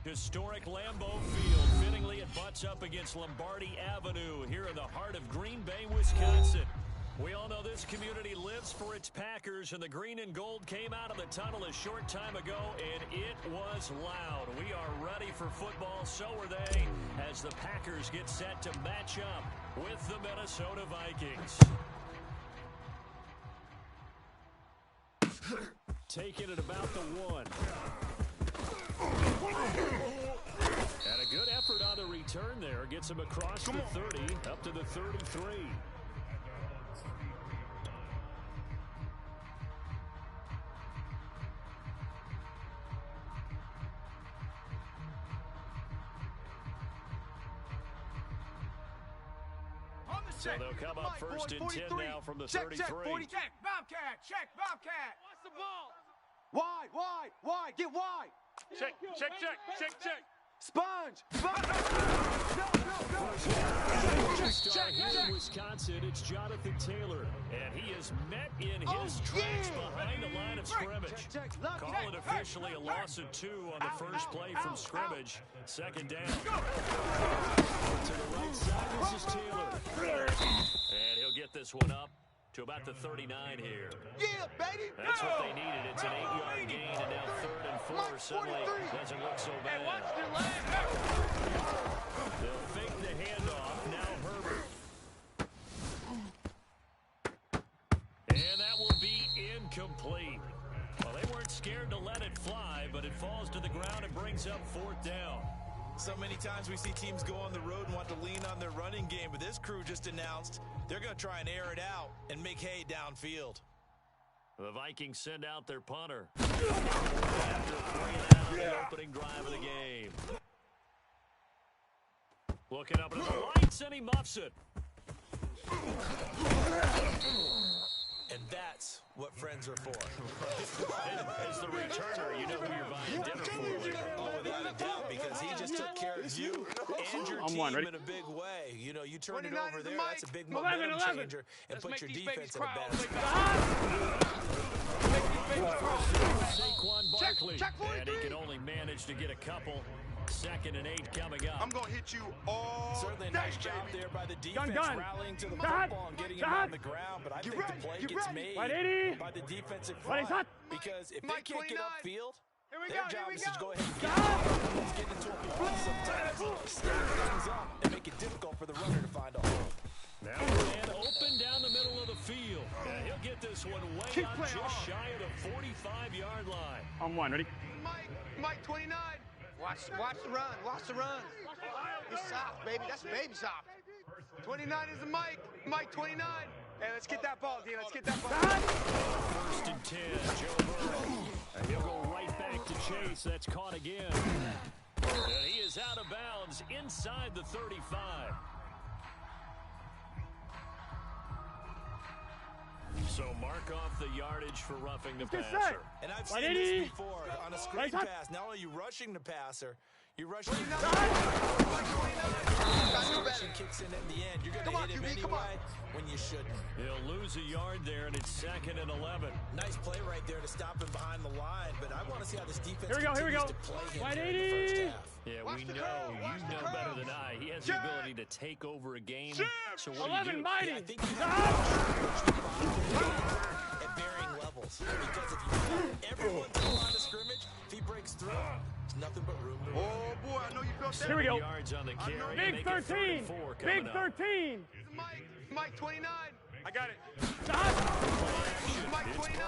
Historic Lambeau Field. Fittingly, it butts up against Lombardi Avenue here in the heart of Green Bay, Wisconsin. We all know this community lives for its Packers, and the green and gold came out of the tunnel a short time ago, and it was loud. We are ready for football, so are they, as the Packers get set to match up with the Minnesota Vikings. Taking it about the 1. And a good effort on the return there. Gets him across the 30, up to the 33. So they'll come up first and 10 now from the 33. Check, Bobcat. What's the ball? Wide, get wide. Check. Sponge. Star here in Wisconsin, it's Jonathan Taylor, and he is met in his tracks behind the line of scrimmage. Call it officially a loss of 2 on the first play from scrimmage. Second down. To the right side, this is Taylor. And he'll get this one up to about the 39 here. Yeah, baby. That's what they needed. It's an 8-yard gain, and now 3rd and 4 suddenly doesn't look so bad. They'll fake the handoff. Now Herbert. And that will be incomplete. Well, they weren't scared to let it fly, but it falls to the ground and brings up 4th down. So many times we see teams go on the road and want to lean on their running game, but this crew just announced they're going to try and air it out and make hay downfield. The Vikings send out their punter. After 3 on the opening drive of the game. Looking up into the lights, and he muffs it. And that's what friends are for. As the returner, you know who you're buying dinner for later. Oh, without a doubt, because he just took care of you and your team in a big way. You know, you turned it over there, that's a big momentum changer, and put your defense in a bad spot. Saquon Barkley, and he can only manage to get a couple. 2nd and 8 coming up. I'm going to hit you all Certainly a day, nice job baby. there by the defense, rallying to the football and getting him on the ground. But I think the play gets made by the defensive front. Because if they can't get upfield, their job is to go ahead and get Let's get into a block sometimes. Stand things up and make it difficult for the runner to find a hole. Now and open down the middle of the field. And he'll get this one way out just shy of the 45-yard line. On 1, ready? Mike 29. Watch the run. He's soft, baby. That's baby soft. 29 is the Mike. Mike 29. Hey, let's get that ball, D. Let's get that ball. 1st and 10, Joe Burrow. And he'll go right back to Chase. That's caught again. And he is out of bounds inside the 35. So mark off the yardage for roughing the passer. And I've seen this before on a screen pass. Not only are you rushing the passer, you're rushing the kicks in at the end. You're going to hit him anyway when you shouldn't. He'll lose a yard there, and it's 2nd and 11. Nice play right there to stop him behind the line, but I want to see how this defense Here we go. continues to play him in the first half. Yeah, we know. You know better than I. He has the ability to take over a game. So what do you do? Mighty. Yeah, I think you have at varying levels. Because if you everyone's on the line of scrimmage, if he breaks through, there's nothing but room to run. Oh, boy, I know you felt that. Here we go. Yards on the carry. Big 13. Big 13. Mike 29. I got it. Mike 29.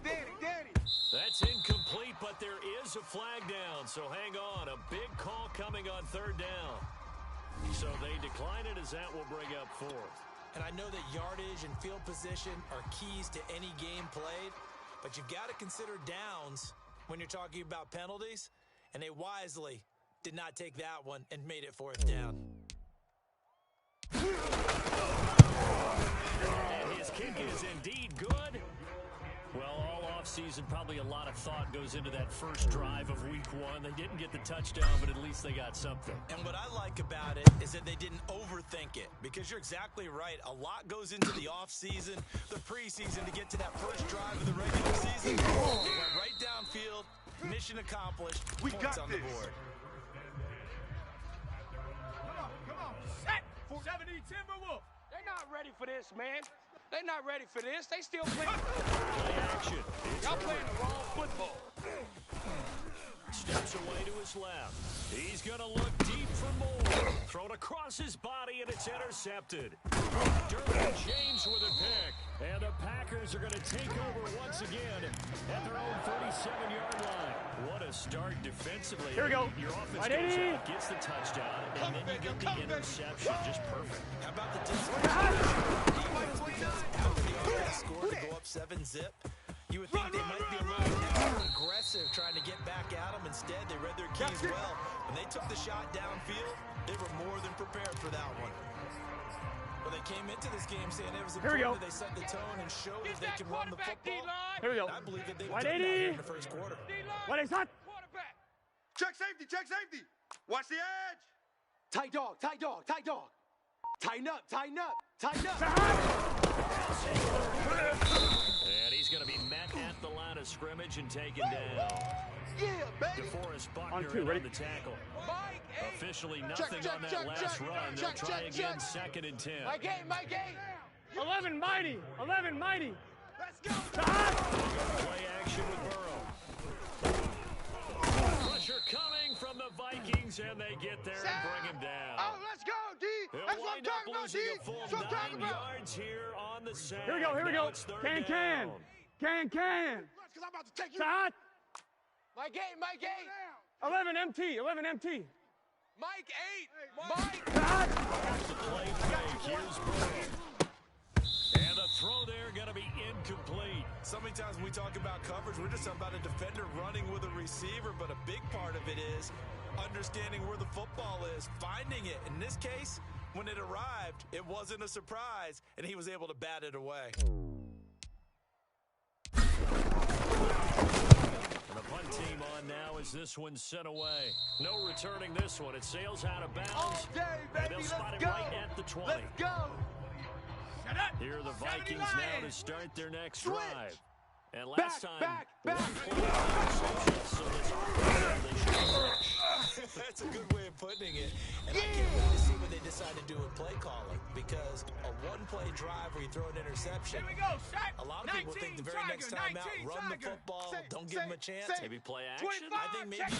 Danny. That's incomplete, but there is a flag down. So hang on. A big call coming on 3rd down. So they decline it, as that will bring up 4th. And I know that yardage and field position are keys to any game played, but you've got to consider downs when you're talking about penalties, and they wisely did not take that one and made it 4th down. And his kick is indeed good. Well, all offseason, probably a lot of thought goes into that first drive of week 1. They didn't get the touchdown, but at least they got something. And what I like about it is that they didn't overthink it, because you're exactly right. A lot goes into the offseason, the preseason, to get to that first drive of the regular season. They went right downfield, Mission accomplished. We Points got on this. the board. Come on. Set. 70 Timberwolves. They're not ready for this, man. They're not ready for this. They still playing. Play action. Y'all playing the wrong football. Steps away to his left. He's going to look deep for more. Thrown across his body, and it's intercepted. Derwin James with a pick. And the Packers are going to take over once again at their own 37-yard line. What a start defensively. Here we go. Your offense Right, goes Eddie. out, gets the touchdown, and then you get the interception. Just perfect. How about the distance? After the offense scored to go up 7-zip, you would think they might be a little extra aggressive trying to get back at them. Instead, they read their keys well. When they took the shot downfield, they were more than prepared for that one. But they came into this game saying it was important that they set the tone and show that they can run the football. Here we go. And I believe that they've Right, done that Eddie. here in the first quarter. What is that? Quarterback. Check safety. Check safety. Watch the edge. Tight dog, tight dog, tight dog. Tighten up, tighten up, tighten up. And he's going to be met at the line of scrimmage and taken down. Yeah, baby. DeForest On Buckner two, in ready? on the tackle. Mike, hey. Officially nothing on that last run. They'll try again, 2nd and 10. Mike, hey, Mike, hey. 11 mighty. 11 mighty. Let's go. Play action with Burrow. Pressure coming from the Vikings, and they get there and bring him down. Oh, let's go, D. He'll That's what I'm wind up talking about, D. losing a full That's what I'm talking 9 about. yards here on the sack. Here we go. Here we Now go. it's third Can. down. Can. Because I'm about to take you. Shot. Mike, hey, Mike, hey. 11 MT. 11 MT. Mike, 8. Mike. Shot. The play fake. Here's Burrow. And the throw there going to be incomplete. So many times when we talk about coverage, we're just talking about a defender running with a receiver, but a big part of it is understanding where the football is, finding it. In this case, when it arrived, it wasn't a surprise, and he was able to bat it away. And the punt team on now as this one's sent away. No returning this one. It sails out of bounds. All day, And baby. they'll spot Let's it go. right at the 20. Let's go. Here are the Vikings now to start their next Switch. drive. And last time, Back. so this That's a good way of putting it. And I can't wait to see what they decide to do with play calling, because a one-play drive where you throw an interception, Here we go. Shot. a lot of people think the very next time out, run the football, don't give them a chance. maybe play action. I think maybe Check.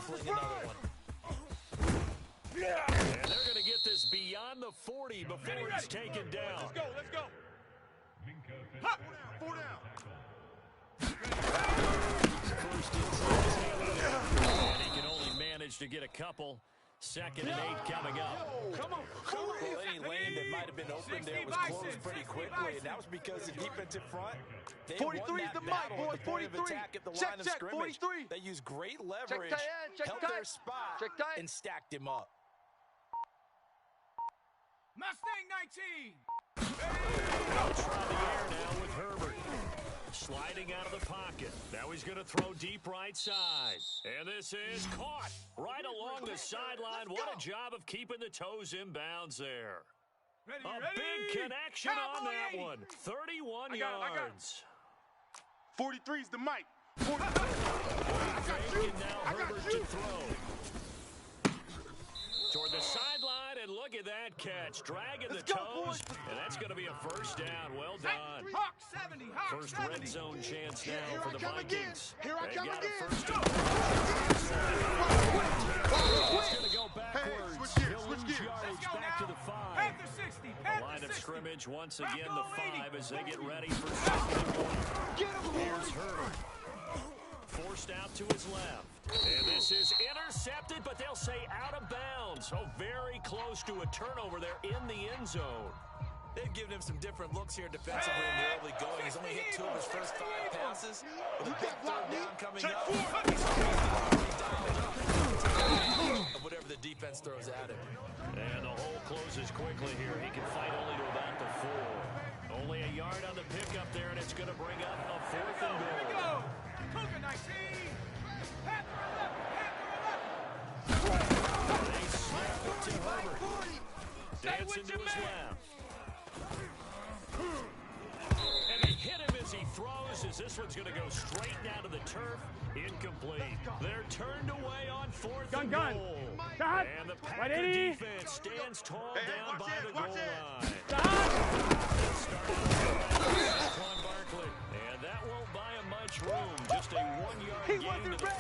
fling another one. And they're going to get this beyond the 40 before it's taken down. Let's go. Four down. First and he can only manage to get a couple. 2nd and 8 coming up. Come on. Well, any lane that might have been open there was closed pretty quickly, and that was because the defensive front, they 43 won is that the mic, battle at boys, the point of 43. attack at the Check, line of check, scrimmage. 43. They used great leverage, tight end, check held tight. their spot, Check tight. and stacked him up. Mustang 19. They'll try the air now with Herbert. Sliding out of the pocket. Now he's going to throw deep right side. And this is caught right along the sideline. What a job of keeping the toes in bounds there. A big connection on that one. 31 yards. 43 is the mic. Fake, and now Herbert to throw. Toward the sideline, and look at that catch. Dragging the toes, and that's going to be a first down. Well done. Hawk 70. Hawk First 70. red zone chance now Here for I the come again. Vikings. Here I They come got again. a first down. It's going to go backwards. switch gears, He'll switch lose gears. yardage Let's go back to now. the 5. Panther 60. The Panther line of 60. scrimmage once Back again on, the 5 lady. as they get ready for second and goal. Get him, Here's Herbert. Forced out to his left. And this is intercepted, but they'll say out of bounds. So very close to a turnover there in the end zone. They've given him some different looks here defensively in the early going. He's only hit 2 of his first 5 passes. With a big third down coming up, he's dialed up of whatever the defense throws at him. And the hole closes quickly here. He can fight only to about the 4. Only a yard on the pickup there, and it's going to bring up a 4th and Here we goal. go. Cougar 19. Panther 11. They snap it to Herbert. Dancing to his left. And they hit him as he throws, looks as this one's going to go straight down to the turf. Incomplete. They're turned away on fourth and goal. And the Packer defense stands tall down by the goal line. And that won't buy him much room. Just a 1-yard gain to the 5.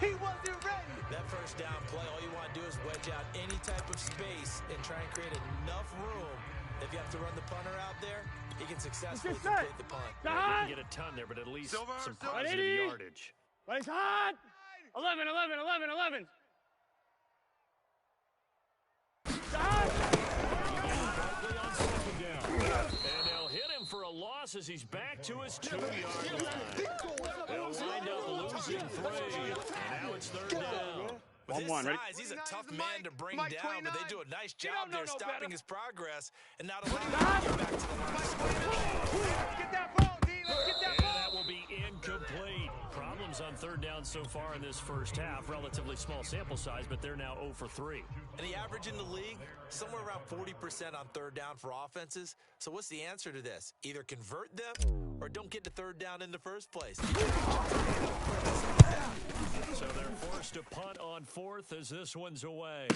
He wasn't ready. That first down play, all you want to do is wedge out any type of space and try and create enough room. If you have to run the punter out there, he can successfully complete the punt. Yeah, he didn't get a ton there, but at least some positive yardage. It's hot. 11. And they'll hit him for a loss as he's back to his 2-yard line. They'll wind up losing 3. And now it's third down. With his size, he's a tough man to bring down, but they do a nice job there stopping his progress and not allowing him to get back to the line. Let's get that ball, D. Let's get that ball. And that will be incomplete. Problems on third down so far in this first half. Relatively small sample size, but they're now 0 for 3. And the average in the league, somewhere around 40% on third down for offenses. So what's the answer to this? Either convert them or don't get to third down in the first place. So they're forced to punt on fourth as this one's away.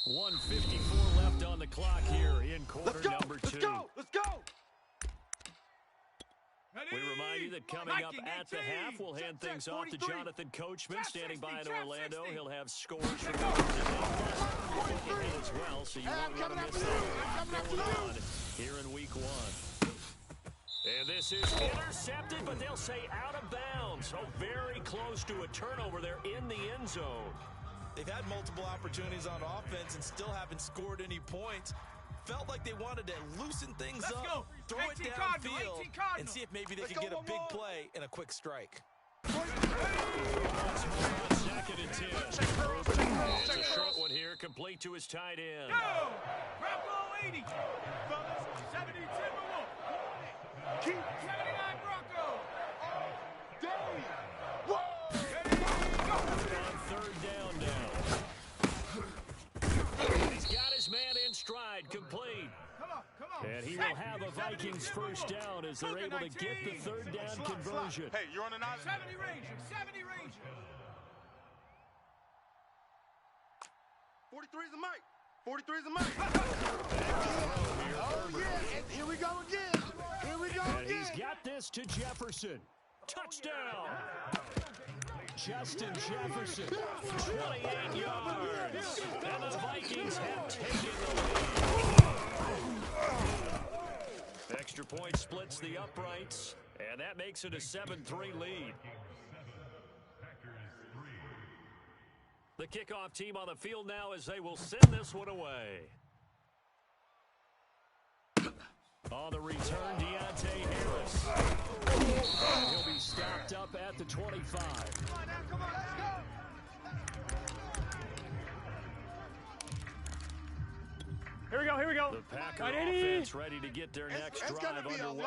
.154 left on the clock here in quarter number 2. Let's go. We remind you that coming up at the half, we'll hand things off to Jonathan Coachman standing by in Orlando. He'll have scores from as well, so you won't want to miss that going on here in week 1. And this is intercepted, but they'll say out of bounds. Oh, very close to a turnover there in the end zone. They've had multiple opportunities on offense and still haven't scored any points. Felt like they wanted to loosen things up, throw it downfield, and see if maybe they could get a big play and a quick strike. Second and 10. It's a short one here, complete to his tight end. Go! Bronco 80. Fellas, 70 Timberwolf. Keep 79 Bronco. Dave. On third down now. He's got his man in stride, complete. Come on. And he will have a Vikings first down as they're able to get the third down conversion. Hey, you're on an island. 70 Ranger. 43 is a mic. 43 is a mic. Oh, yeah. And here we go again. And he's got this to Jefferson. Touchdown. Justin Jefferson, 28 yards. And the Vikings have taken the lead. Extra point splits the uprights, and that makes it a 7-3 lead. The kickoff team on the field now as they will send this one away. On the return, Deontay Harris. And he'll be stopped up at the 25. Come on, let's go. Here we go. The Packer offense ready to get their next drive underway.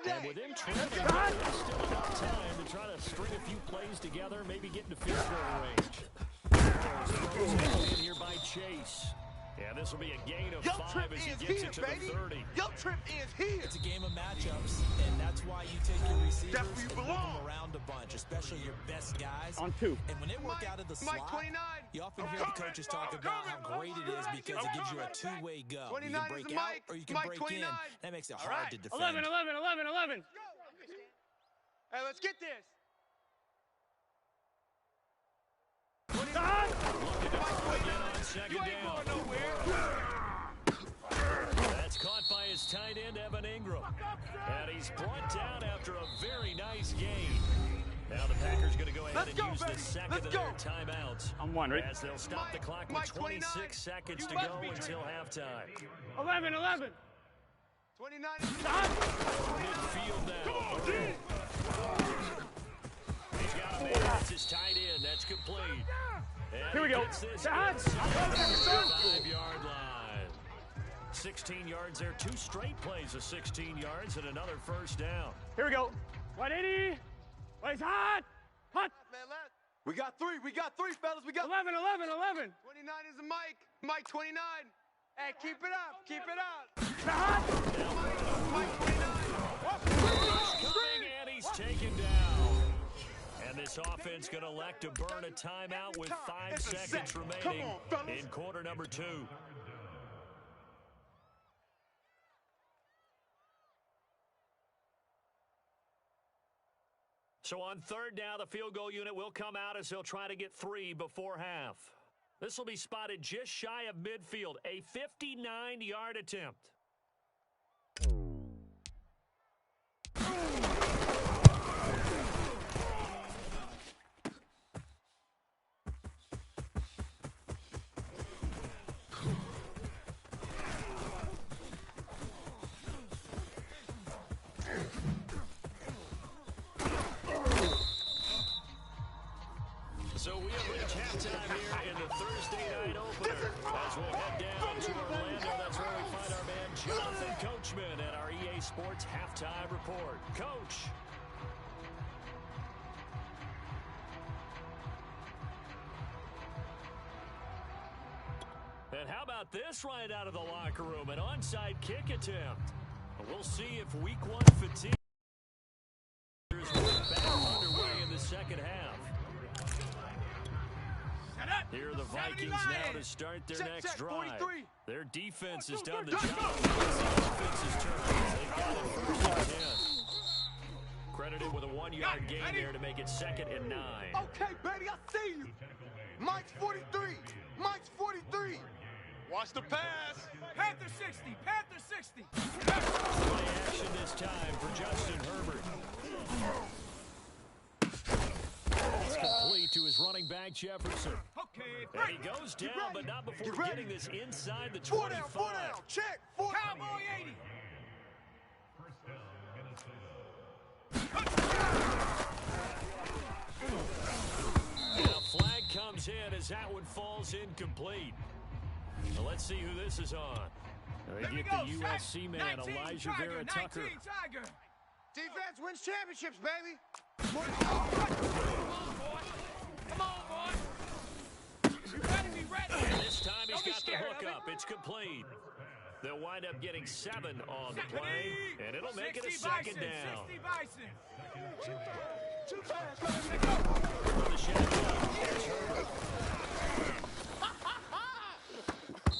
And with him trailing, there's still enough time to try to string a few plays together, maybe get into field goal range. In here by Chase. Yeah, this will be a gain of 5 as he gets it to the 30. Yo, trip is here. It's a game of matchups, and that's why you take your receivers That's where you and move belong. them around a bunch, especially your best guys. On 2. And when they work out of the slot, 29. you often hear the coaches talk about how great it is because it gives you a two-way go. You 29 can is break the out mic. or you can Mike, break 29. in. That makes it hard to defend. 11. Hey, let's get this. Second You ain't down. going nowhere. That's caught by his tight end, Evan Ingram. And he's brought down after a very nice gain. Now the Packers going to go ahead and use the second of their timeouts. I'm 1, right? As they'll stop the clock with 26 seconds to go until halftime. 11. 29 Midfield now. He's got a man. That's his tight end. That's complete. And Here we he go. gets this Dad. inside the 5-yard line. 16 yards there. 2 straight plays of 16 yards and another first down. Here we go. 180. It's hot. Man, We got three, fellas. We got 11. 29 is the Mike. Mike 29. Hey, keep it up. Keep it up. Mike 29. Coming, and he's taken down. And this offense going to elect to burn a timeout with 5 seconds remaining in quarter number 2. So on third down, the field goal unit will come out as they'll try to get 3 before half. This will be spotted just shy of midfield, a 59-yard attempt. So we have reached halftime here in the Thursday night opener. As we'll head down to Orlando, that's where we find our man Jonathan Coachman at our EA Sports Halftime Report. Coach. And how about this right out of the locker room? An onside kick attempt. We'll see if week 1 fatigue is back underway in the second half. Here are the Vikings now to start their next drive. Their defense has done the job. It's the offense's turn. They've got it first and 10. Credited with a 1-yard gain there to make it 2nd and 9. Okay, baby, I see you. Mike's 43. Mike's 43. Watch the pass. Panther 60. Panther 60. Play action this time for Justin Herbert. It's complete to his running back, Jefferson. Okay, And he goes down, but not before getting this inside the 25. 4 down. Check. 4 down. Cowboy 80. Now flag comes in as that one falls incomplete. Now let's see who this is on. They get the USC man, Elijah Vera Tucker. Defense wins championships, baby. Come on, boy. You better be ready. And this time he's got the hook up. It's complete. They'll wind up getting 7 on the play, and it'll make it a 2nd down. 60 Bison. Too fast, baby. For the shotgun, here's Herbert.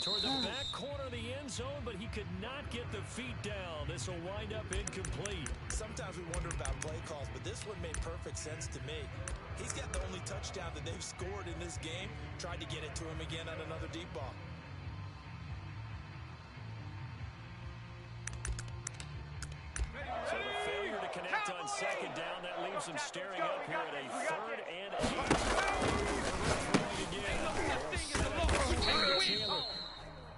Toward the back corner of the end zone, but he could not get the feet down. This will wind up incomplete. Sometimes we wonder about play calls, but this one made perfect sense to me. He's got the only touchdown that they've scored in this game. Tried to get it to him again on another deep ball. So the failure to connect on 2nd down, that leaves him staring up here at a 3rd and 8.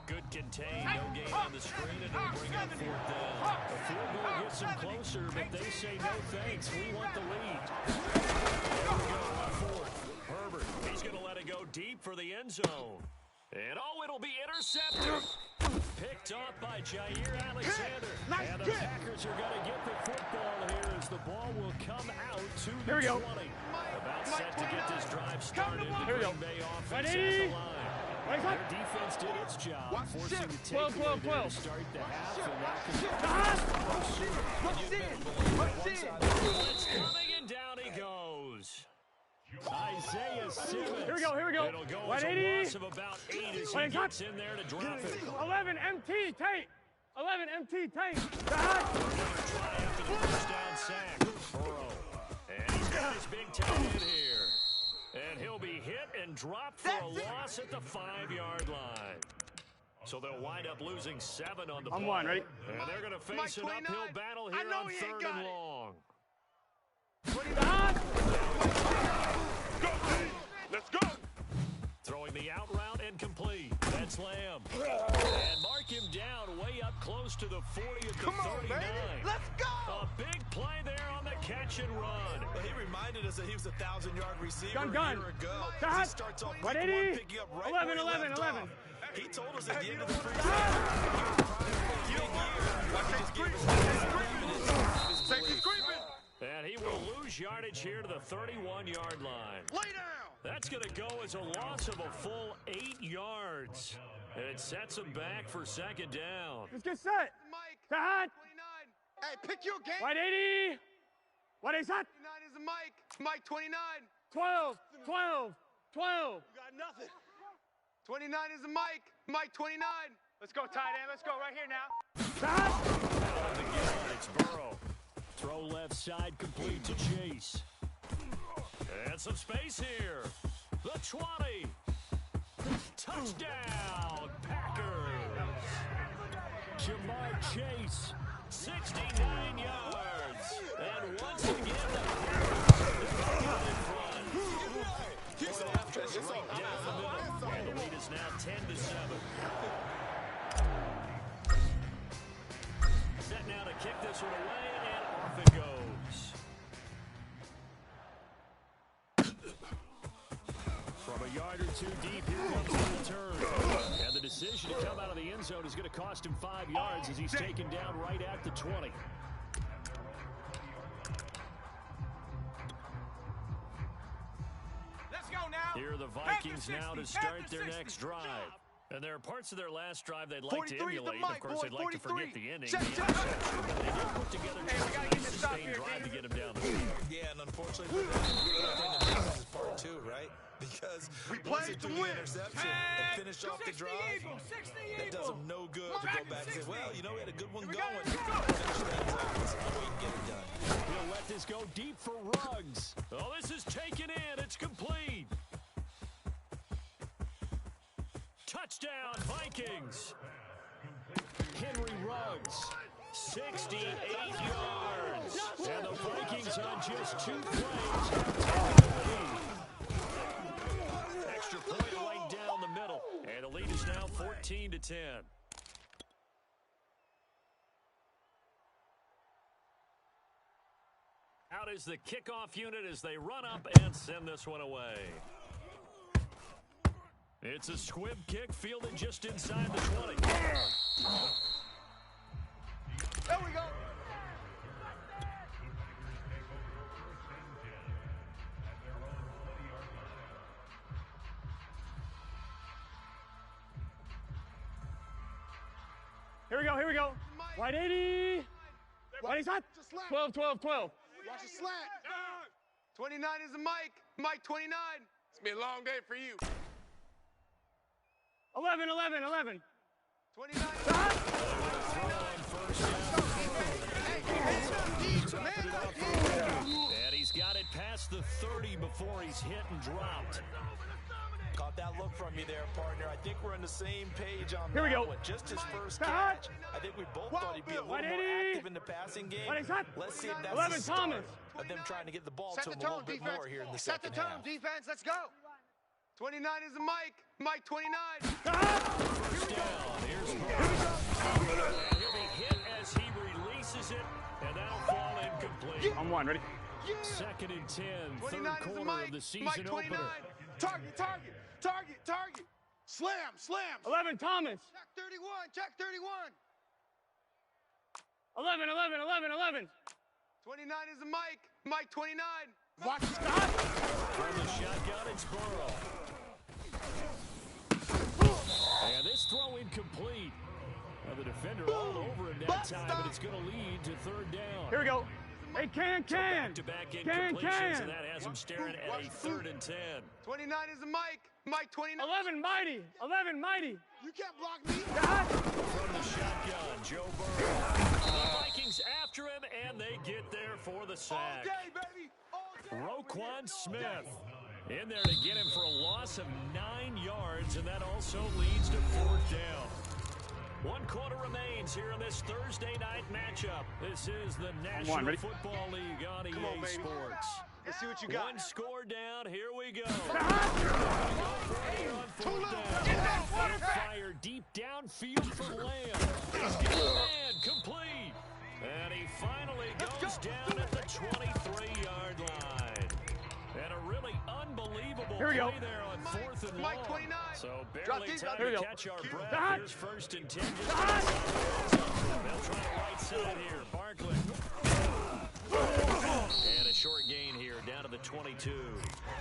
Good contain, no gain on the screen, and they'll bring up 4th down. A field goal gets them closer, but they say no thanks. We want the lead. There we go on 4th. Herbert, he's going to let it go deep for the end zone. And it'll be intercepted. Picked off by Jair Alexander. And the Packers are going to get the football here as the ball will come out to the 20. About set to get this drive started. The Green Bay offense at the line. Their defense did its job, forcing the takeaway there to start the half, and that Blitz coming, and down he goes. Isaiah Simmons. Here we go. It'll go as a loss of about 8 as he gets in there to drop it. 11 MT tight. 11 MT tight. Try after the first down sack. Burrow. And he's got his big tight end here. And he'll be hit and dropped for a loss at the 5-yard line. So they'll wind up losing 7 on the play. I'm one, ready? And they're going to face an uphill battle here on 3rd and long. Let's go. Throwing the out route and complete. That's Lamb. And mark him down way up close to the 40 at the 39. Let's go. A big play there on the catch and run. Well, he reminded us that he was a 1,000-yard receiver a Gun. year ago. Stop. He starts off What, week 1 80? picking up right 11, where he 11, left 11. off. He told us at the end of the preseason Safety screaming. And he will lose yardage here to the 31-yard line. Lay down. going to go as a loss of a full 8 yards. And it sets them back for second down. Let's get set. Mike. Set. 29. Hey, pick your game. White 80. What is that? 29 is a Mike. Mike 29. 12. 12. 12. You got nothing. 29 is a Mike. Mike 29. Let's go, tight end. Let's go right here now. It's Burrow. Throw left side complete to Chase. And some space here. The 20. Touchdown, Packers. Jamar Chase, 69 yards. And once again, the Packers are in front. Going after us right down the middle. And the lead is now 10-7. Set now to kick this one away, and off it goes. From a yard or two deep, here comes the return. And the decision to come out of the end zone is going to cost him 5 yards as he's taken down right at the 20. Let's go now. Here are the Vikings now to start their next drive. And there are parts of their last drive they'd like to emulate. Of course, they'd like to forget the ending. They did put together a sustained drive to get him down the field. Yeah, and unfortunately, the defense is part two, right? Because We once played they to do the win. interception and finish off the drive, it does them no good to go back and say, well, you know, we had a good one going. Finish things off. This is the way you get it done. He'll let this go deep for Ruggs. Oh, this is taken in. It's complete. Touchdown, Vikings. Henry Ruggs, 68 yards. And the Vikings on just 2 plays have taken the lead. Extra point right down the middle. And the lead is now 14-10. Out is the kickoff unit as they run up and send this one away. It's a squib kick fielded just inside the 20. There we go. Here we go. Here we go. White 80. What is that? 12. 12. 12. Watch the slant. 29 is a Mike. Mike 29. It's gonna be a long day for you. 11. 11. 11. 29. And he's got it past the 30 before he's hit and dropped. Caught that look from you there, partner. I think we're on the same page on Here we that go. one. Just his first catch. I think we both thought he'd be a little more 180. active in the passing game. What is that? Let's see if that's 11 the start Thomas. of them trying to get the ball Set to the him a little tone, bit defense. more here in the Set the second tone, half. defense. Let's go. 29 is a Mike. Mike 29. First down. Here's Burrow. And he'll be hit as he releases it, and that'll fall incomplete. I'm one. Ready? Second and 10, 29 third is a quarter Mike. of the season Mike 29. opener. Target, target, target, target. Slam, slam. 11. Thomas. Check 31, check 31. 11. 11. 11. 11. 29 is a Mike. Mike 29. Watch the stop. From the shotgun, it's Burrow. And this throw incomplete. Now the defender all over him that time, but it's going to lead to third down. Here we go. Hey, can. Back-to-back incompletions, and that has him staring at a 3rd and 10. 29 is a Mike. Mike 29. 11. Mighty. 11. Mighty. You can't block me. From the shotgun, Joe Burrow. The Vikings after him, and they get there for the All sack. day, baby. All day. Roquan Smith in there to get him for a loss of 9 yards, and that also leads to 4th down. 1 quarter remains here in this Thursday night matchup. This is the National Football League on EA Sports. Let's see what you got. 1 score down. Here we go. Fire deep downfield for Lamb. He's got a man complete. And he finally goes down at the 23-yard line. And a really unbelievable play there on 4th and long. So barely time to catch our breath. Here's 1st and 10. They'll try the right side here. Barkley. And a short gain here down to the 22.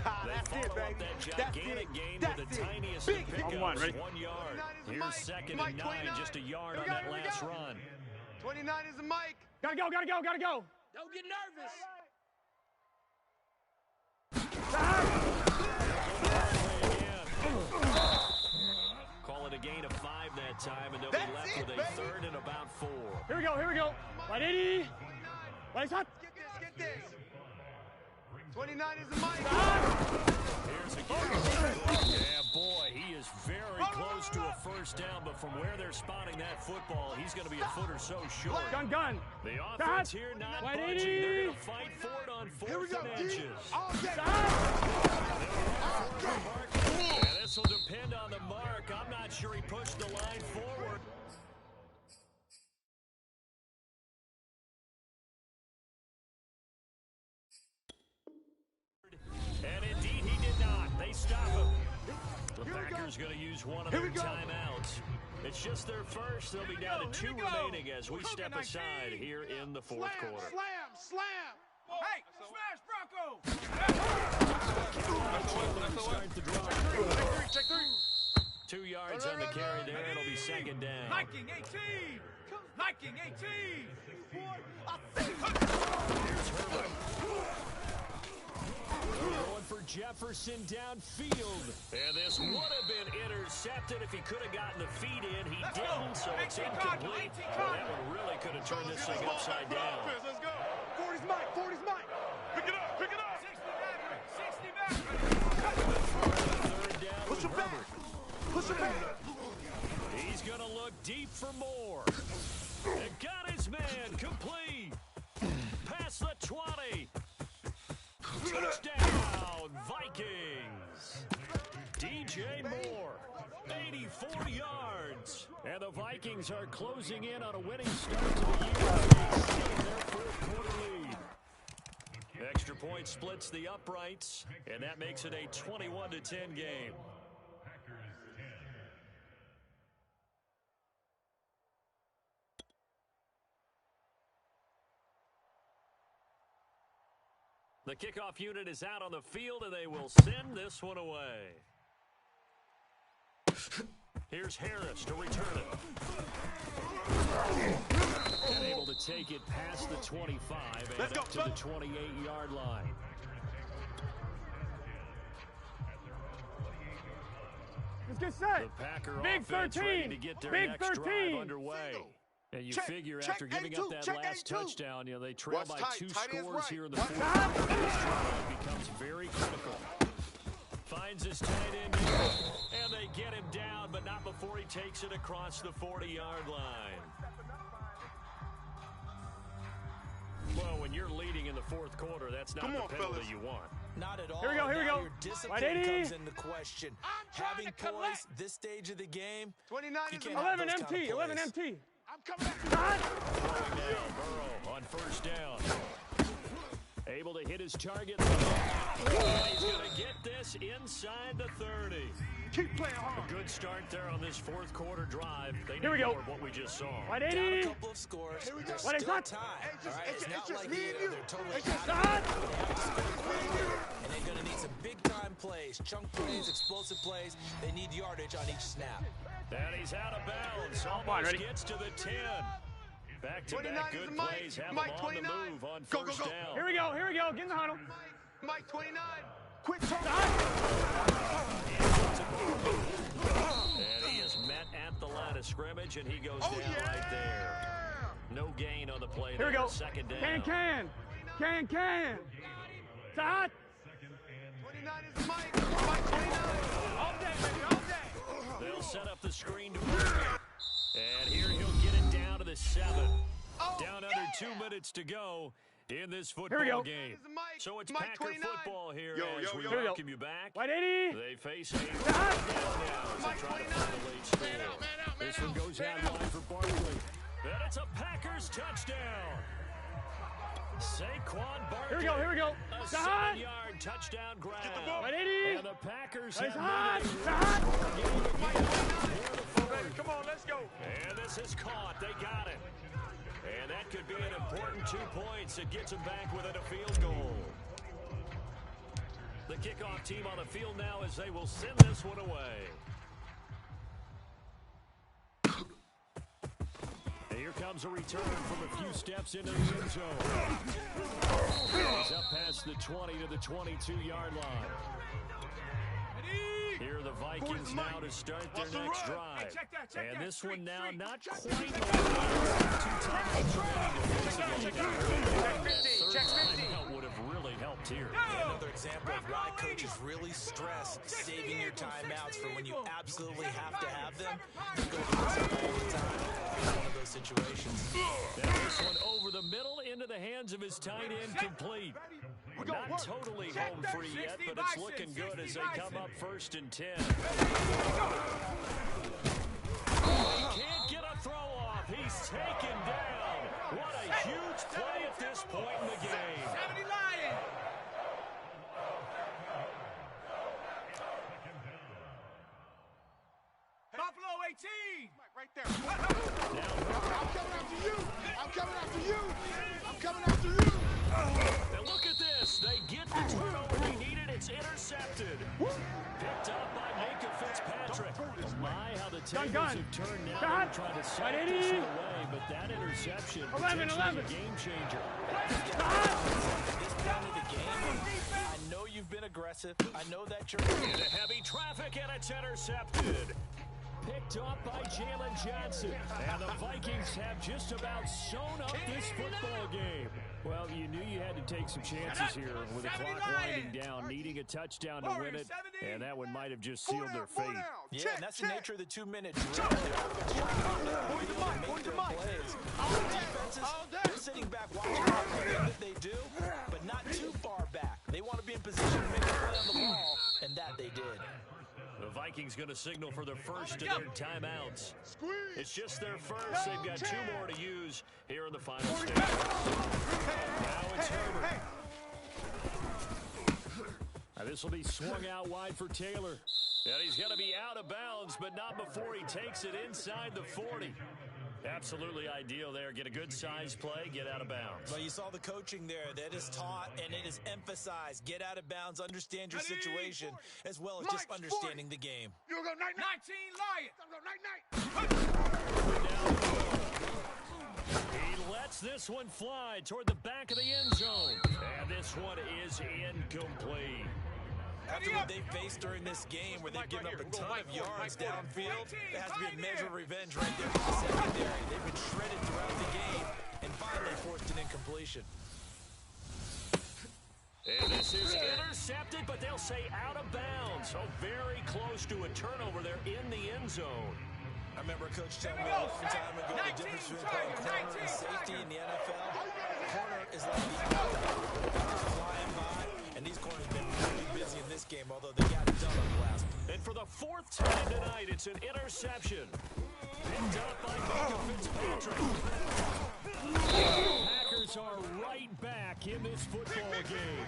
That's it, baby. That That's gigantic it. gain That's with the it. tiniest Big of pickups, 1 yard. Here's second and 9, just a yard on that last run. 29 is the mic. Gotta go, gotta go, gotta go. Don't get nervous. Call it a gain of 5 that time, and they'll be left with a third and about 4. Here we go, here we go. Right 80. Right shot. Get this. 29 is the mic. Here's a game. Yeah, boy, he is very close to a first down, but from where they're spotting that football, he's going to be a foot or so short. Gun. The offense here not Right budging. 80. They're going to fight for it on 4th and inches. And this will depend on the mark. I'm not sure he pushed the line forward. And indeed, he did not. They stop him. The Packers going to use one of their timeouts. It's just their first. They'll be down to 2 remaining as we step aside here in the 4th quarter. Slam. Hey, smash Bronco. Start the drive. Check 3. 2 yards on the carry there. It'll be second down. Hiking 18. Hiking 18. Here's Herbert. Going for Jefferson downfield. And this would have been intercepted if he could have gotten the feet in. He didn't, so it's incomplete. Well, that one really could have turned this thing upside down. Let's go. 40's mine. 40's mine. Pick it up. 60 back. Third down with Herbert. Push it back. He's going to look deep for more. And got his man complete. Past the 20. Touchdown, Vikings. DJ Moore, 84 yards. And the Vikings are closing in on a winning start to the year. Extend their 4th quarter lead. Extra point splits the uprights, and that makes it a 21-10 game. The kickoff unit is out on the field, and they will send this one away. Here's Harris to return it. And able to take it past the 25 and up to the 28-yard line. Let's get set. The Packer Big offense 13. ready to get their Big next 13. drive underway. And you figure after giving up that last touchdown, you know, they trail by 2 scores here in the 4th quarter. This drive becomes very critical. Finds his tight end, and they get him down, but not before he takes it across the 40-yard line. Well, when you're leading in the 4th quarter, that's not the penalty you want. Not at all. Here we go, here we now go. Your discipline Right 80. comes into question. Having poise this stage of the game. 29 is 11 MT. 11 MT. I'm coming back. Throwing down, Burrow on first down. Able to hit his target. And he's going to get this inside the 30. Keep playing hard. A good start there on this 4th quarter drive. They Here we need go. more of what we just saw. Right Down 80. a couple of scores. There's What is still that? time. It's just- All right? it's not just like me and they're you. totally It's just out of it. They have to score quickly, and they're going to need some big-time plays, chunk plays, explosive plays. They need yardage on each snap. And he's out of bounds. Almost gets to the 10. Back to back good plays. Have him on the move on first down. Here we go. Here we go. Get in the huddle. Mike 29. Quick talk. And he is met at the line of scrimmage, and he goes down right there. No gain on the play. Here we go. Second down. Can. Todd. 29 is Mike. Mike 29. All day, baby, all day. They'll set up the screen to work. And here he'll get it down to the 7. Down under 2 minutes to go in this football game. So it's Mike Packer 29. football here as we Here we go. welcome you back. Right 80. They face a down now as they try to find a late score. This one goes out wide for Barkley. And it's a Packers touchdown. Saquon Barkley. Here we go. A Todd. 7-yard touchdown grab. Right 80. And the Packers Nice have Todd. Come on, let's go. And this is caught. They got it. And that could be an important 2 points. It gets them back within a field goal. The kickoff team on the field now as they will send this one away. And here comes a return from a few steps into the end zone. He's up past the 20 to the 22-yard line. Here are the Vikings now to start their next drive. And this one now not quite Check 50. That would have really helped here. Another example of why coaches really stress saving your timeouts for when you absolutely have to have them. They go to this all the time in one of those situations. And this one over the middle into the hands of his tight end complete. Not totally home free yet, but it's looking good as they come up 1st and 10. He can't get a throw off. He's taken down. What a huge play at this point in the game. 70 Lions. Buffalo 18. Right there. I'm coming after you. I'm coming after you. I'm coming after you. And look at this. They get the turnover they needed. It's intercepted. Picked up by Minka Fitzpatrick. Oh my, how the tables have turned now. They're trying to set this away, but that interception potentially a game changer. This point of the game, I know you've been aggressive. I know that you're into heavy traffic, and it's intercepted. Picked up by Jalen Johnson. And the Vikings have just about sewn up this football game. Well, you knew you had to take some chances here with the clock winding down, needing a touchdown to win it, and that one might have just sealed their fate. Yeah, and that's the nature of the 2-minute drill. Defenses, they're sitting back watching everything that they do, but not too far back. They want to be in position to make a play on the ball, and that they did. The Vikings going to signal for the first of their timeouts. It's just their first. They've got 2 more to use here in the final stage. Now it's Herbert. Now this will be swung out wide for Taylor. And he's going to be out of bounds, but not before he takes it inside the 40. Absolutely ideal there. Get a good size play, get out of bounds. Well, you saw the coaching there. That is taught and it is emphasized. Get out of bounds, understand your situation, as well as just understanding the game. You'll go 19 Lions. He lets this one fly toward the back of the end zone. And this one is incomplete. After what they faced during this game where they've given up a ton of yards downfield, there has to be a measure of revenge right there for the secondary. They've been shredded throughout the game and finally forced an incompletion. And this is intercepted, but they'll say out of bounds. So very close to a turnover there in the end zone. I remember a coach telling me a long time ago the difference between playing corner and safety in the NFL. Corner is like the flying by, and these corners have been really busy in this game, although they got it done on the last. And for the 4th time tonight, it's an interception. Picked up by Minka Fitzpatrick. The Packers are right back in this football game.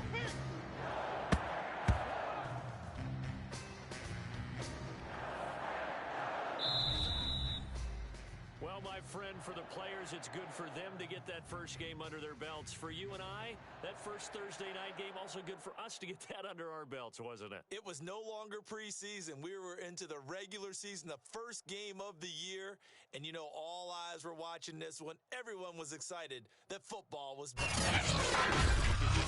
Well, my friend, for the players, it's good for them to get that first game under their belts. For you and I, that first Thursday night game, also good for us to get that under our belts, wasn't it? It was no longer preseason. We were into the regular season, the first game of the year. And, you know, all eyes were watching this one. Everyone was excited that football was back.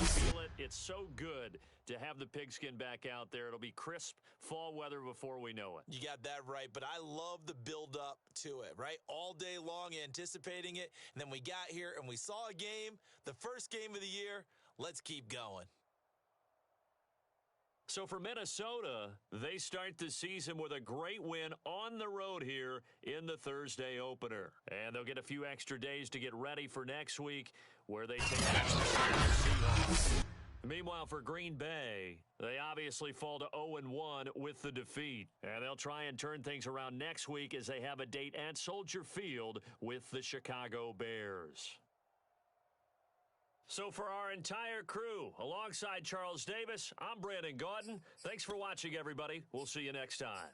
You feel it? It's so good to have the pigskin back out there. It'll be crisp fall weather before we know it. You got that right, but I love the build-up to it, right? All day long anticipating it, and then we got here and we saw a game, the first game of the year. Let's keep going. So for Minnesota, they start the season with a great win on the road here in the Thursday opener. And they'll get a few extra days to get ready for next week where they take on the Seahawks. Meanwhile, for Green Bay, they obviously fall to 0-1 with the defeat. And they'll try and turn things around next week as they have a date at Soldier Field with the Chicago Bears. So for our entire crew, alongside Charles Davis, I'm Brandon Gaudin. Thanks for watching, everybody. We'll see you next time.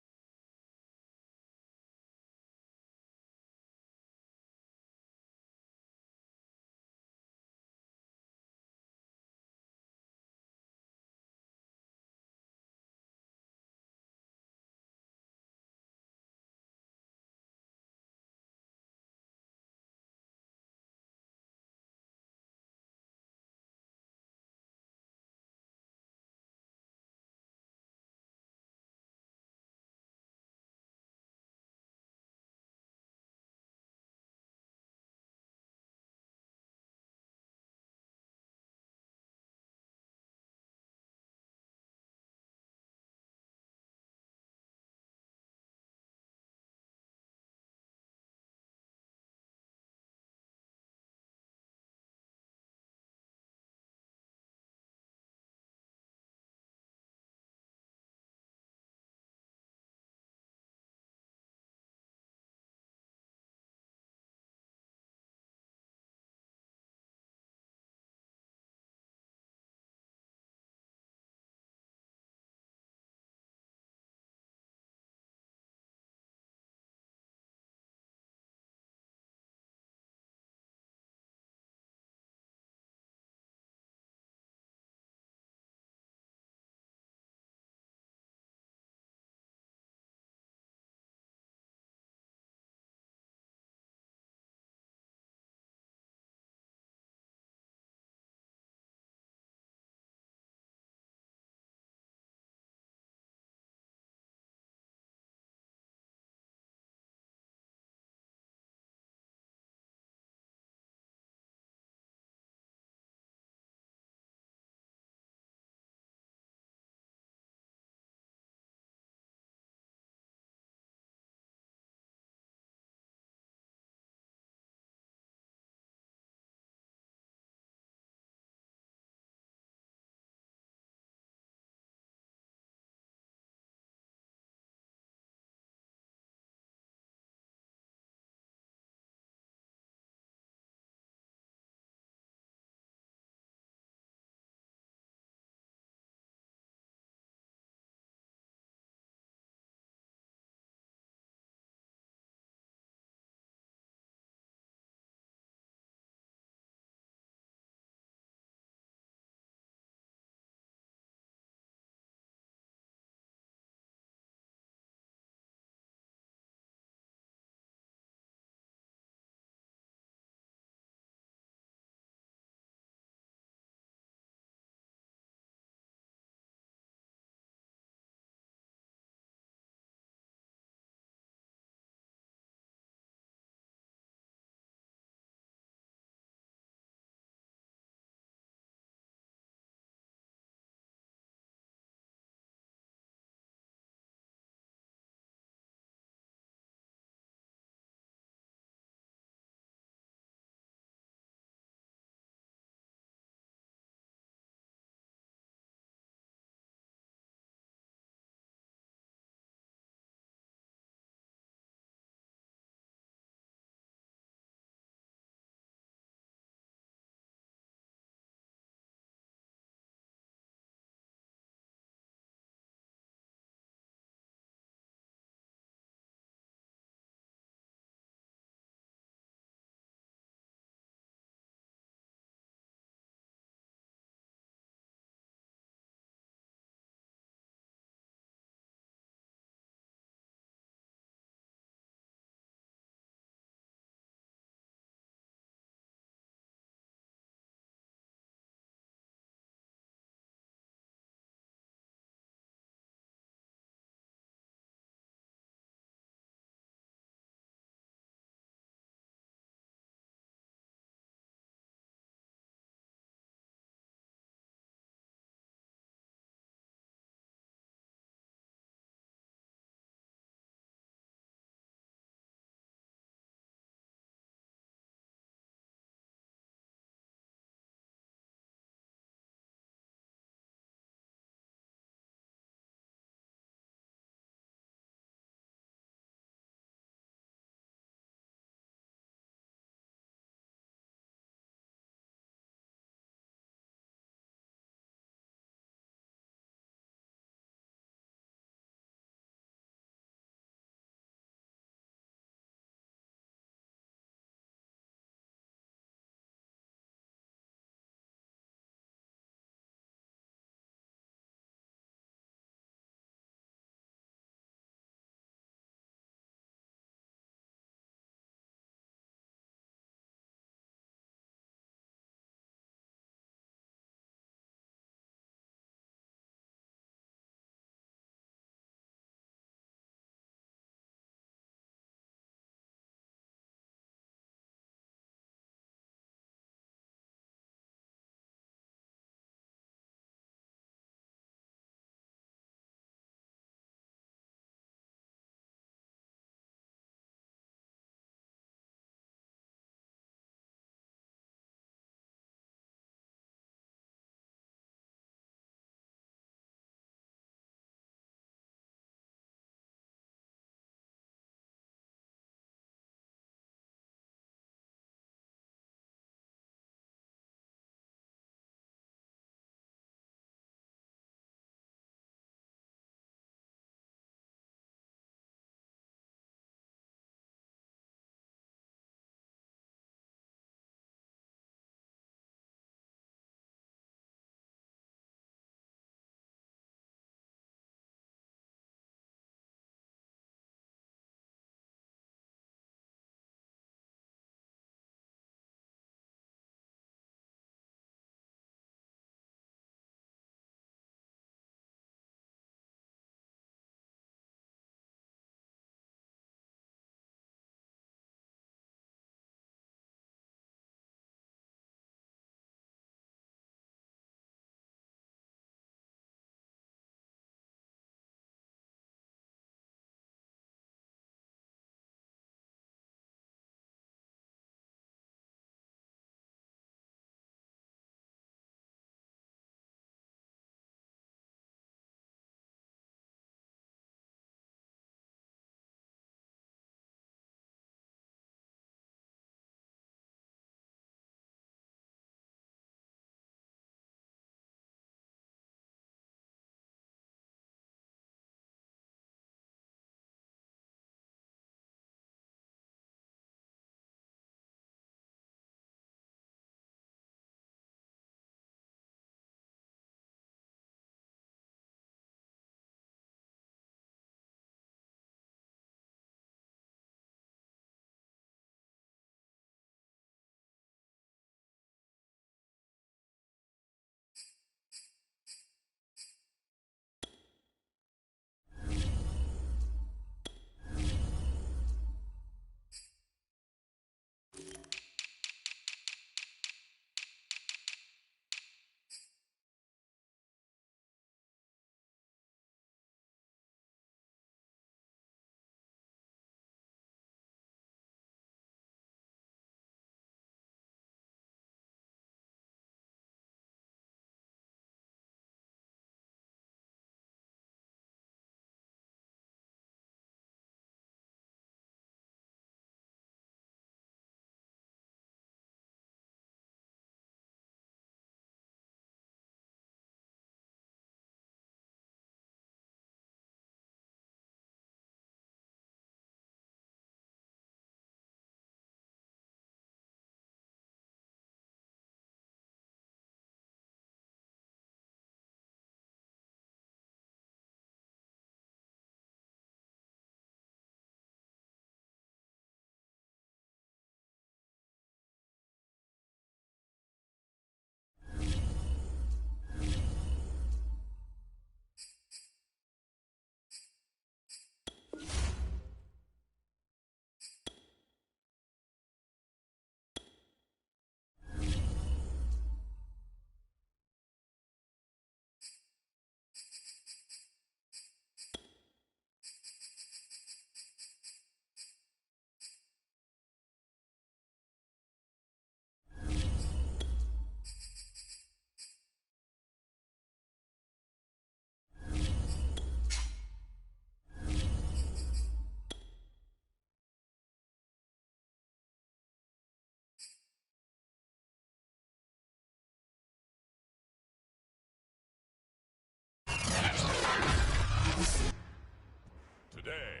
today,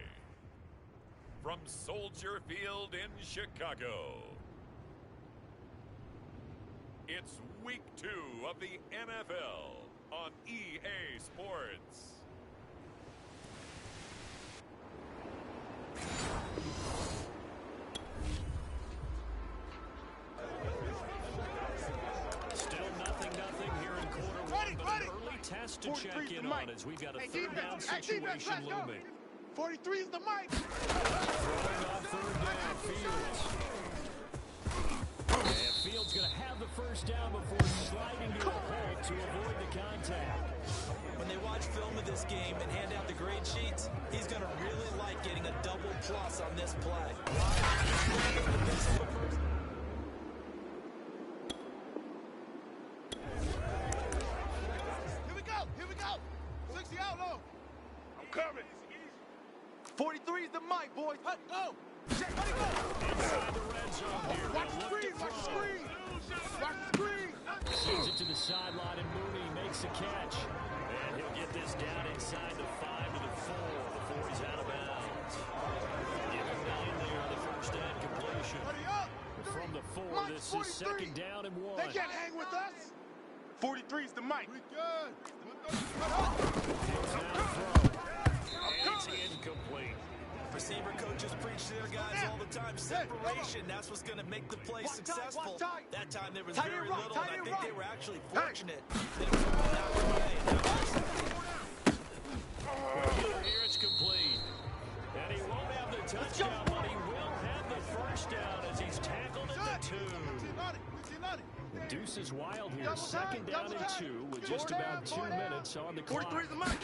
from Soldier Field in Chicago, it's Week 2 of the NFL on EA Sports. Still 0-0 here in quarter one, but an early test to check in on as we've got a third down situation looming. 43 is the mic. Throwing on third down, Fields. And Fields going to have the first down before sliding to a halt to avoid the contact. When they watch film of this game and hand out the grade sheets, he's going to really like getting a double plus on this play. Here we go. 60 out low. I'm coming. 43 is the mic, boys. Let's go. Check, let it go. Inside the red zone here. Watch the screen, watch the screen. Watch the screen. Sends it to the sideline, and Mooney makes a catch. And he'll get this down inside the 5 to the 4 before he's out of bounds. Give him 9 there on the first down completion. From the 4, this is second down and 1. They can't hang with us. 43 is the mic. We good. Fields now to throw. It's incomplete. Receiver coaches preach to their guys all the time. Separation, that's what's going to make the play successful. That time there was very little, and I think they were actually fortunate that it was all out of the way. Here it's complete. And he won't have the touchdown, but he will have the first down as he's tackled at the 2. The deuce is wild here. Second down and 2 with just about 2 minutes on the clock. 43 is the mic.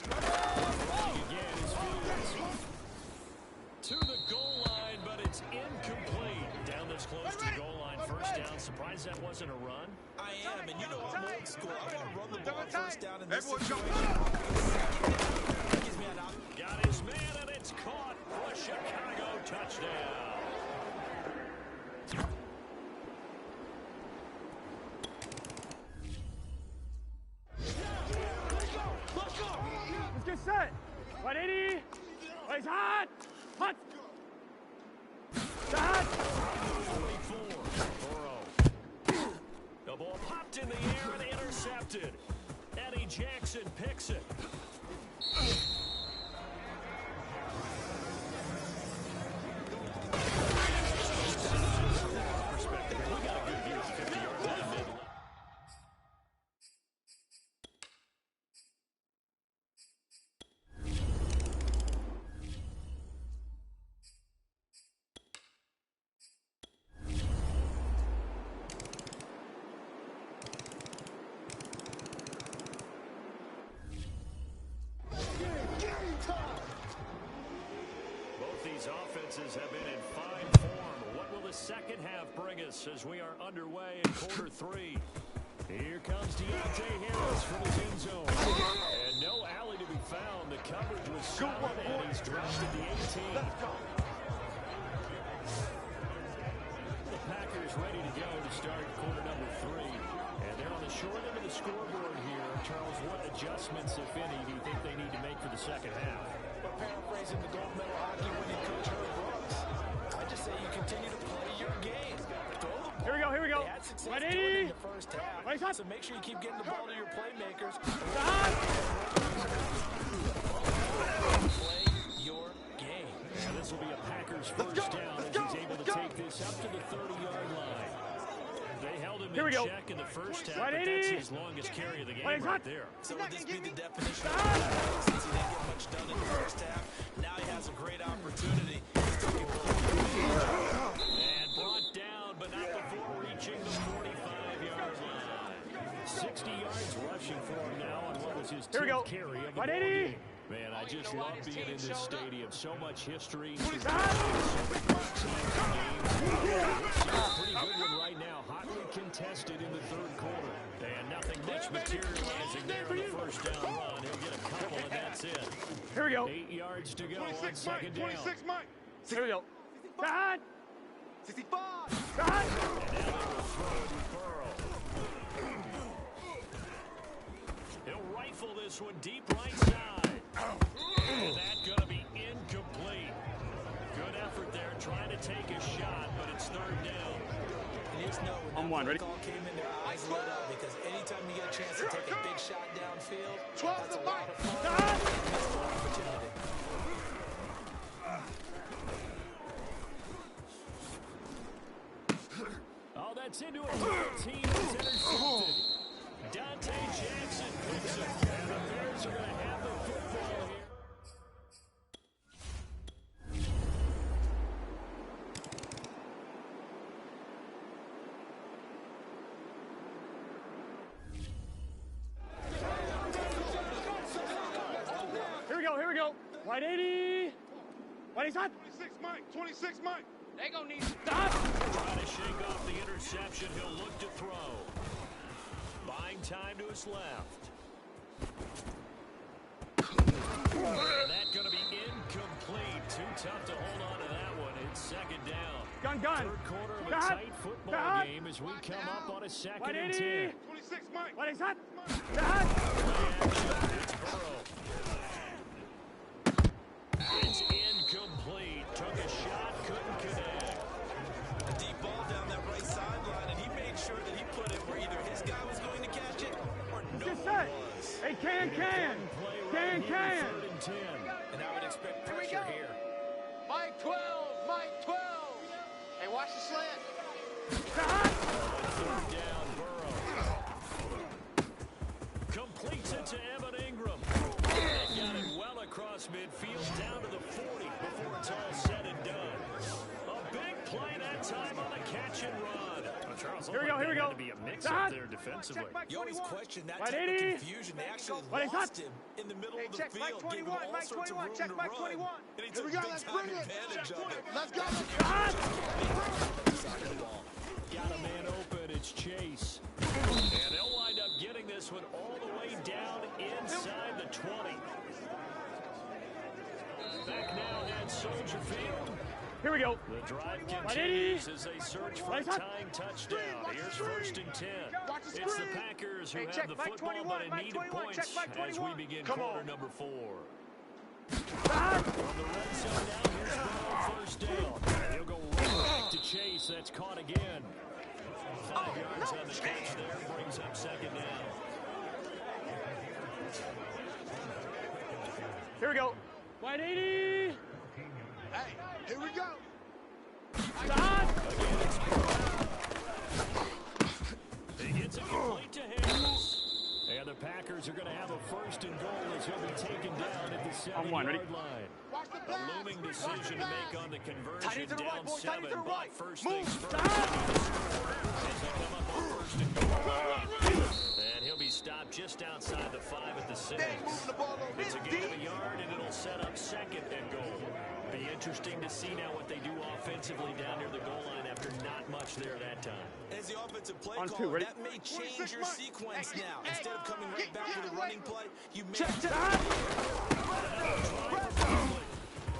Again is Fields. To the goal line, but it's incomplete. Down this close to the goal line. First down. Surprised that wasn't a run. I am, and you know I'm old school. I want to run the ball first down in this Everyone situation. Got his man, and it's caught for a Chicago touchdown. Let's get set. 180. He's hot. Hot. Hot. 44. Burrow. The ball popped in the air and intercepted. Eddie Jackson picks it. Perspective. We got a good view of 50-yard line mid. These offenses have been in fine form. What will the second half bring us as we are underway in quarter 3? Here comes Deontay Harris from his end zone. And no alley to be found. The coverage was solid, and he's dropped at the 18. The Packers ready to go to start quarter number 3. And they're on the short end of the scoreboard here. Charles, what adjustments, if any, do you think they need to make for the second half? Paraphrasing the gold medal hockey winning coach Herb Brooks, I just say you continue to play your game. Here we go, here we go. They had success 180. doing it in the first half, Right, so make sure you keep getting the ball to your playmakers. Hot. Play your game. And this will be a Packers first down as he's able to take this up to the 30-yard line. They held him in check in the first half, but that's his longest carry of the game right there. So would this be the definition of play? Since he didn't get much done in the first half, now he has a great opportunity. And brought down, but not before reaching the 45-yard line. 60 yards rushing for him now on what was his 10th carry of the ball game. Man, I just love being in this stadium. So much history. Pretty good one right now. Hotly contested in the third quarter. And nothing much materializing there on the first down run. He'll get a couple, and that's it. Here we go. 8 yards to go on second down. 26 mic. Here we go. Hot. 65. Hot. And now they will throw it with Burrow. He'll rifle this one deep right side. And that's going to be incomplete. to take a shot, but it's third down. And just know when that ready? Call came in, their eyes lit up because anytime you get a chance to take a big shot downfield, 12 that's the a lot mic. of fun. Missed an opportunity. Oh, that's into a team that's intercepted. Dante Jackson picks it, and the Bears are going to have the football here. Here we go. Wide 80. Wide shot. 26 Mike. 26 Mike. They gonna need Stop. Trying to shake off the interception. He'll look to throw. Buying time to his left. And that's going to be incomplete. Too tough to hold on to that one. It's second down. Gun. Third quarter of a tight football game as we come up on a second and 10. 26 Mike. Wide shot. Play action. It's Burrow. It's incomplete. Took a shot, couldn't connect. A deep ball down that right sideline, and he made sure that he put it where either his guy was going to catch it or no one was. Hey, can. Third and 10. And I would expect pressure here. Mike 12. Mike 12. Hey, watch the slant. Third down, Burrow. Completes it to Evan Ingram. They got it well across midfield, down to the 40 before it's all said and done. A big play that time on the catch and run. Charles, here we go. To be a mix up there defensively. You always question that Wide type 80. of confusion. They actually lost him in the middle of the check Mike field, gave him 21, all Mike sorts of 21, room check to Mike run. 21. And he Here took we go, big let's time bring it. advantage of it. Let's go. Side of the ball. Got a man open, it's Chase. And they'll wind up getting this one all the way down inside the 20. Back now at Soldier Field. Here we go. The drive continues as they search for a tying touchdown. Here's first and 10. It's the Packers who have the football, but in need of points as we begin quarter number 4. From the red zone now, here's Burrow, first down. And he'll go right back to Chase. That's caught again. 5 yards on the catch there, brings up second down. Here we go. Wide 80. Hey, here we go. Stop. He gets it complete to Harris. And the Packers are going to have a first and goal as he'll be taken down at the 7-yard line. A looming decision to make on the conversion, down 7, but first things first. As they come up on first and goal. And he'll be stopped just outside the 5 at the 6. It's a gain of a yard, and it'll set up second and goal. Be interesting to see now what they do offensively down near the goal line after not much there that time. As the offensive play On caller, two, ready? that may change your sequence now. Instead of coming right back with a running play, you may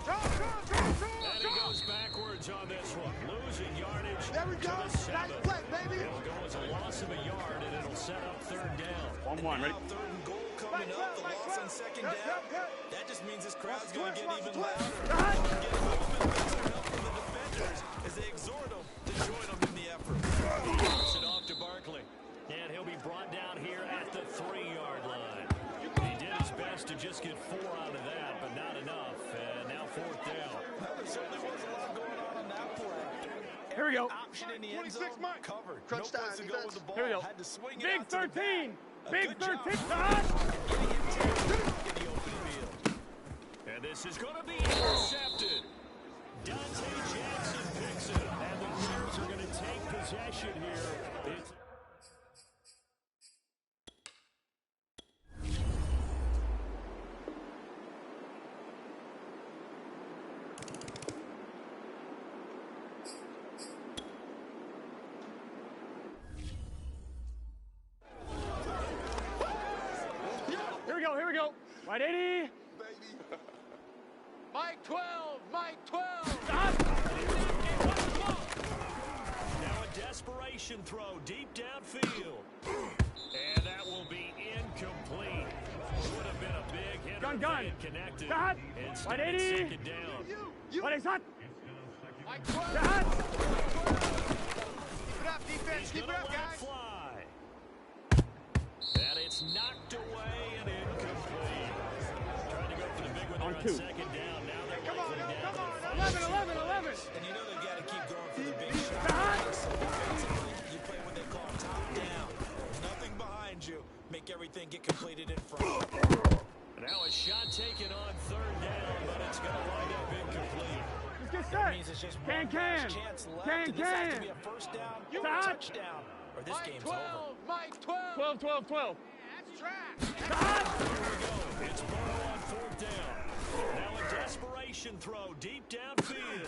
And he goes backwards on this one, losing yardage There we go. to the 7. Nice play, baby. It'll go as a loss of a yard, and it'll set up third down. 1-1, ready? Now third and goal coming up, the loss on second down. That just means this crowd's going to get even louder. Get a little bit better help from the defenders as they exhort them to join them in the effort. He gets it off to Barkley, and he'll be brought down here at the 3-yard line. He did his best to just get 4 out of that, but not enough. And now fourth down. There certainly was a lot going on that play. Here we go. Option in the end zone covered. Crunch No time, place to go with the ball. Here we go. Had to swing it Big out to the 13. back. Big Good job 13. getting into the open field. And this is going to be intercepted. Dante Jackson picks it, and the Bears are going to take possession here. It's Here we go. Wide 80. Mike 12. Mike 12. Stop. now a desperation throw deep downfield. And that will be incomplete. Would have been a big hit. Gun. Connected. Stop. Instead, Wide it's 80. second down. Wide shot. Mike 12. Shot. Keep it up, defense. Keep it up, guys. Fly. And it's knocked away and incomplete. Trying to go for the big one there on second down. Now they're Come on, down. come on. 11, 11, 11. And you know they got to keep going for the big shot. So defensively, you play what they call top down. Nothing behind you. Make everything get completed in front. Now a shot taken on third down, but it's going to wind up incomplete. Let's get That set. means it's just Can. one last chance left. And this has to be a first down or a touchdown, or this Mike game's 12. over. Mike 12. 12, 12, 12. That's trash. Shot. Here we go. It's Burrow on fourth down. Now a desperation throw deep downfield.